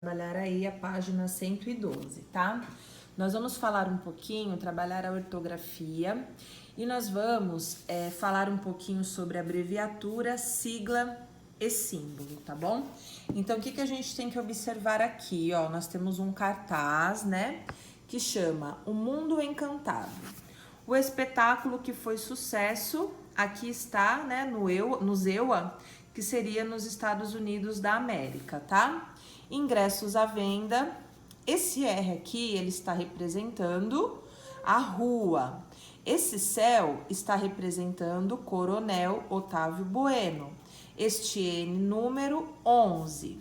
trabalhar aí a página 112, tá? Nós vamos falar um pouquinho, trabalhar a ortografia e nós vamos falar um pouquinho sobre abreviatura, sigla e símbolo, tá bom? Então, o que a gente tem que observar aqui, ó? Nós temos um cartaz, né? Que chama O Mundo Encantado. O espetáculo que foi sucesso, aqui está, né? Nos EUA, que seria nos Estados Unidos da América, tá? Ingressos à venda. Esse R aqui, ele está representando a rua. Esse céu está representando Coronel Otávio Bueno. Este N número 11.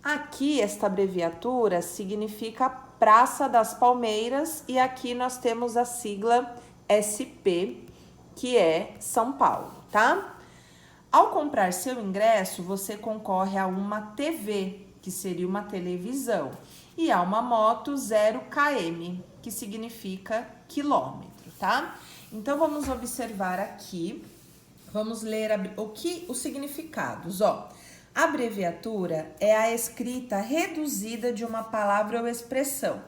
Aqui, esta abreviatura significa Praça das Palmeiras e aqui nós temos a sigla SP, que é São Paulo, tá? Ao comprar seu ingresso, você concorre a uma TV, que seria uma televisão, e a uma moto 0 km, que significa quilômetro, tá? Então, vamos observar aqui, vamos ler os significados, ó. Abreviatura é a escrita reduzida de uma palavra ou expressão.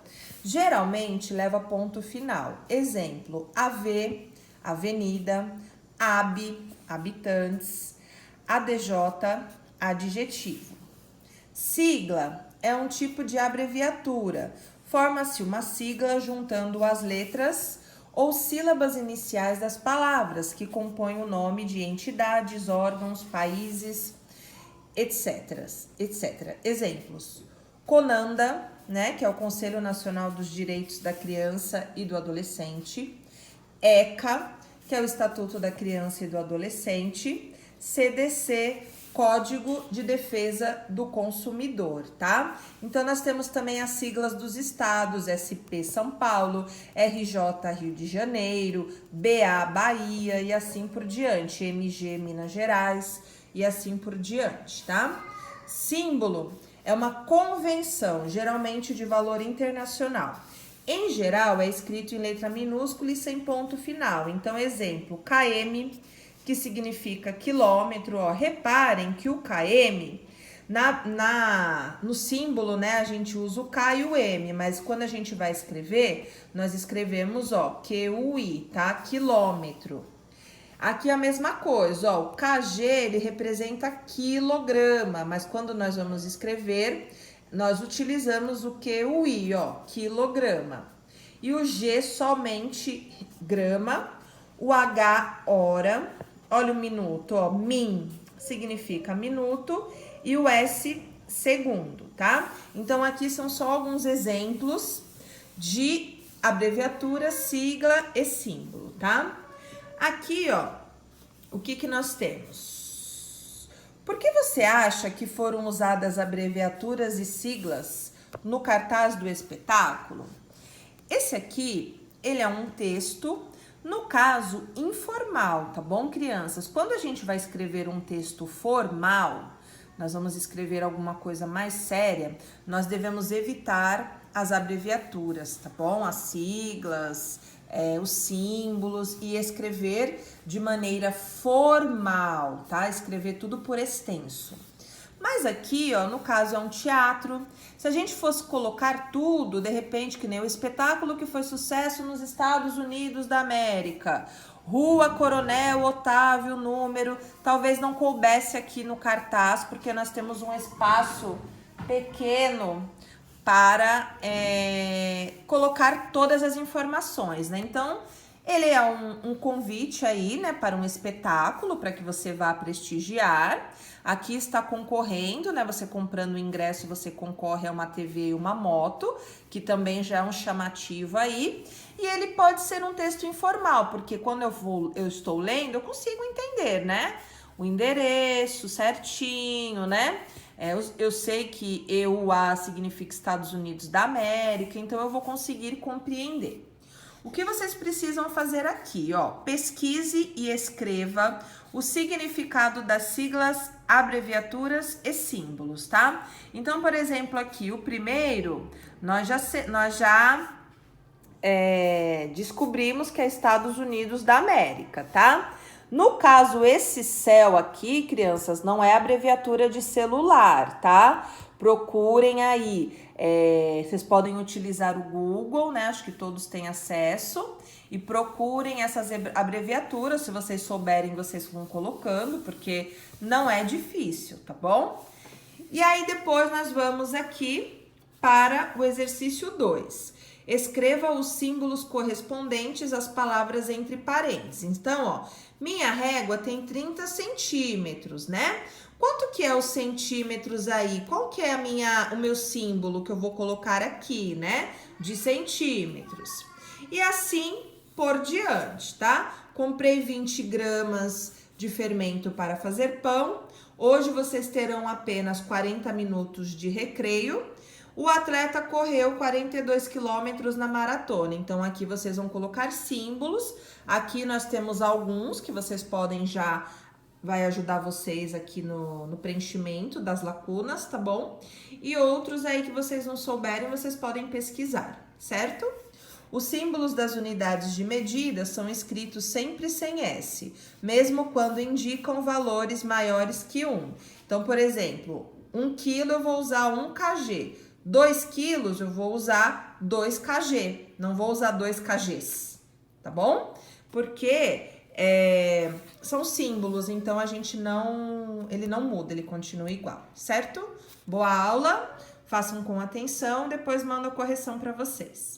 Geralmente leva ponto final. Exemplo, AV, avenida, AB, habitantes, ADJ, adjetivo. Sigla é um tipo de abreviatura. Forma-se uma sigla juntando as letras ou sílabas iniciais das palavras que compõem o nome de entidades, órgãos, países, etc. Exemplos: CONANDA, né, que é o Conselho Nacional dos Direitos da Criança e do Adolescente, ECA, que é o Estatuto da Criança e do Adolescente, CDC, Código de Defesa do Consumidor, tá? Então, nós temos também as siglas dos estados, SP São Paulo, RJ Rio de Janeiro, BA Bahia e assim por diante, MG Minas Gerais e assim por diante, tá? Símbolo é uma convenção, geralmente de valor internacional. Em geral, é escrito em letra minúscula e sem ponto final. Então, exemplo, KM, que significa quilômetro, ó. Reparem que o KM, no símbolo, né, a gente usa o K e o M, mas quando a gente vai escrever, nós escrevemos, ó, QUI, tá? Quilômetro. Aqui a mesma coisa, ó, o KG, ele representa quilograma, mas quando nós vamos escrever, nós utilizamos o QUI, ó, quilograma. E o G somente grama, o H hora, olha o minuto, ó, min significa minuto e o S segundo, tá? Então aqui são só alguns exemplos de abreviatura, sigla e símbolo, tá? Aqui, ó, o que nós temos? Por que você acha que foram usadas abreviaturas e siglas no cartaz do espetáculo? Esse aqui, ele é um texto, no caso, informal, tá bom, crianças? Quando a gente vai escrever um texto formal, nós vamos escrever alguma coisa mais séria, nós devemos evitar as abreviaturas, tá bom? As siglas, os símbolos e escrever de maneira formal, tá? Escrever tudo por extenso. Mas aqui, ó, no caso é um teatro. Se a gente fosse colocar tudo, de repente, que nem o espetáculo que foi sucesso nos Estados Unidos da América, Rua Coronel Otávio, número, talvez não coubesse aqui no cartaz, porque nós temos um espaço pequeno para colocar todas as informações, né? Então, ele é um convite aí, né, para um espetáculo, para que você vá prestigiar. Aqui está concorrendo, né? Você comprando o ingresso, você concorre a uma TV e uma moto, que também já é um chamativo aí. E ele pode ser um texto informal, porque quando eu estou lendo, eu consigo entender, né? O endereço certinho, né? Eu sei que EUA significa Estados Unidos da América, então eu vou conseguir compreender. O que vocês precisam fazer aqui, ó? Pesquise e escreva o significado das siglas, abreviaturas e símbolos, tá? Então, por exemplo, aqui, o primeiro, nós já descobrimos que é Estados Unidos da América, tá? No caso, esse céu aqui, crianças, não é abreviatura de celular, tá? Procurem aí, vocês podem utilizar o Google, né? Acho que todos têm acesso. E procurem essas abreviaturas, se vocês souberem, vocês vão colocando, porque não é difícil, tá bom? E aí depois nós vamos aqui para o exercício 2. Escreva os símbolos correspondentes às palavras entre parênteses. Então, ó, minha régua tem 30 centímetros, né? Quanto que é os centímetros aí? Qual que é o meu símbolo que eu vou colocar aqui, né? De centímetros. E assim por diante, tá? Comprei 20 gramas de fermento para fazer pão. Hoje vocês terão apenas 40 minutos de recreio. O atleta correu 42 quilômetros na maratona. Então, aqui vocês vão colocar símbolos. Aqui nós temos alguns que vocês podem vai ajudar vocês aqui no preenchimento das lacunas, tá bom? E outros aí que vocês não souberem, vocês podem pesquisar, certo? Os símbolos das unidades de medida são escritos sempre sem S, mesmo quando indicam valores maiores que 1. Então, por exemplo, 1 quilo eu vou usar 1 kg. 2 quilos eu vou usar 2 kg, não vou usar 2 kgs, tá bom? Porque são símbolos, então ele não muda, ele continua igual, certo? Boa aula, façam com atenção, depois mando a correção para vocês.